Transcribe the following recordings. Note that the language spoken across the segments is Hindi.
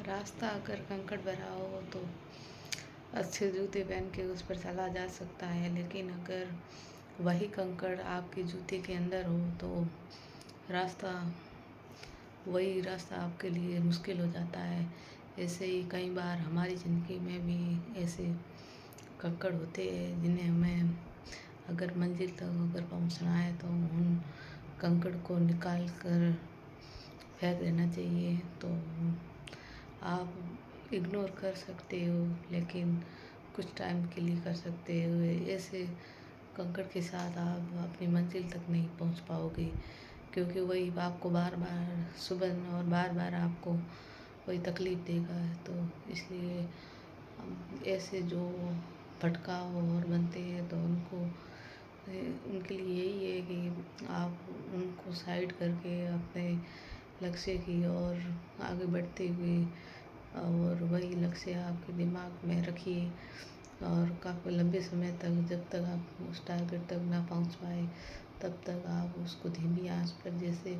रास्ता अगर कंकड़ भरा हो तो अच्छे जूते पहन के उस पर चला जा सकता है, लेकिन अगर वही कंकड़ आपके जूते के अंदर हो तो वही रास्ता आपके लिए मुश्किल हो जाता है। ऐसे ही कई बार हमारी ज़िंदगी में भी ऐसे कंकड़ होते हैं जिन्हें हमें अगर मंजिल तक अगर पहुंचना है तो उन कंकड़ को निकाल कर फेंक देना चाहिए। तो आप इग्नोर कर सकते हो, लेकिन कुछ टाइम के लिए कर सकते हो। ऐसे कंकड़ के साथ आप अपनी मंजिल तक नहीं पहुंच पाओगे, क्योंकि वही आपको बार बार सुबह और बार बार आपको वही तकलीफ़ देगा। तो इसलिए ऐसे जो भटकाव और बनते हैं तो उनके लिए यही है कि आप उनको साइड करके अपने लक्ष्य की ओर आगे बढ़ते हुए और वही लक्ष्य आपके दिमाग में रखिए और काफ़ी लंबे समय तक, जब तक आप उस टारगेट तक ना पहुंच पाए तब तक आप उसको धीमी आंच पर, जैसे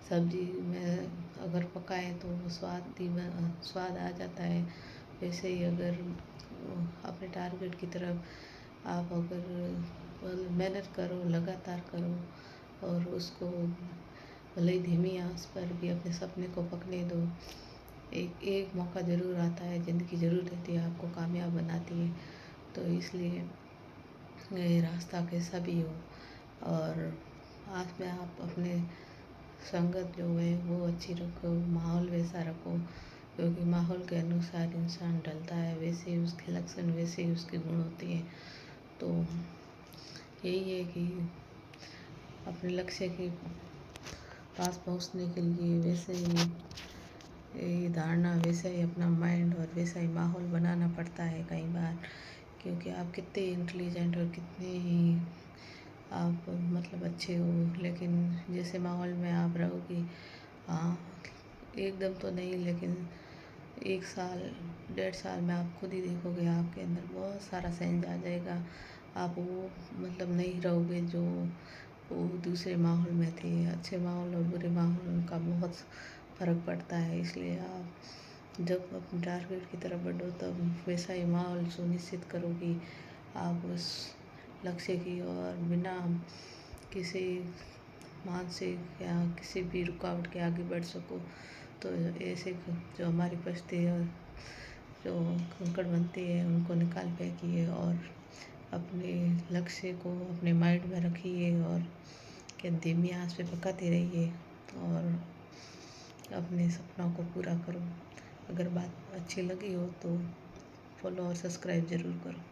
सब्जी में अगर पकाएं तो वो स्वाद आ जाता है, वैसे ही अगर अपने टारगेट की तरफ आप अगर मेहनत करो, लगातार करो और उसको भले ही धीमी आंच पर भी अपने सपने को पकने दो। एक एक मौका ज़रूर आता है, ज़िंदगी ज़रूर देती है, आपको कामयाब बनाती है। तो इसलिए ये रास्ता कैसा भी हो और आज में आप अपने संगत जो है वो अच्छी रखो, माहौल वैसा रखो, क्योंकि माहौल के अनुसार इंसान ढलता है, वैसे ही उसके लक्षण, वैसे ही उसके गुण होते हैं। तो यही है कि अपने लक्ष्य के पास पहुंचने के लिए वैसे ही ये धारणा, वैसा ही अपना माइंड और वैसा ही माहौल बनाना पड़ता है कई बार, क्योंकि आप कितने इंटेलिजेंट और कितने ही आप मतलब अच्छे हो, लेकिन जैसे माहौल में आप रहोगे, हाँ एकदम तो नहीं, लेकिन 1 साल 1.5 साल में आप खुद ही देखोगे आपके अंदर बहुत सारा चेंज आ जाएगा। आप वो मतलब नहीं रहोगे जो वो दूसरे माहौल में थे। अच्छे माहौल और बुरे माहौल का बहुत फ़र्क पड़ता है, इसलिए आप जब अपने टारगेट की तरफ बढ़ो तब वैसा ही माहौल सुनिश्चित करो कि आप उस लक्ष्य की ओर बिना किसी मानसिक या किसी भी रुकावट के आगे बढ़ सको। तो ऐसे जो हमारी परिस्थिति है, जो कंकड़ बनती है, उनको निकाल फेंकिए और अपने लक्ष्य को अपने माइंड में रखिए और धीमी आंच पे पकाते रहिए और अपने सपनों को पूरा करो। अगर बात अच्छी लगी हो तो फॉलो और सब्सक्राइब ज़रूर करो।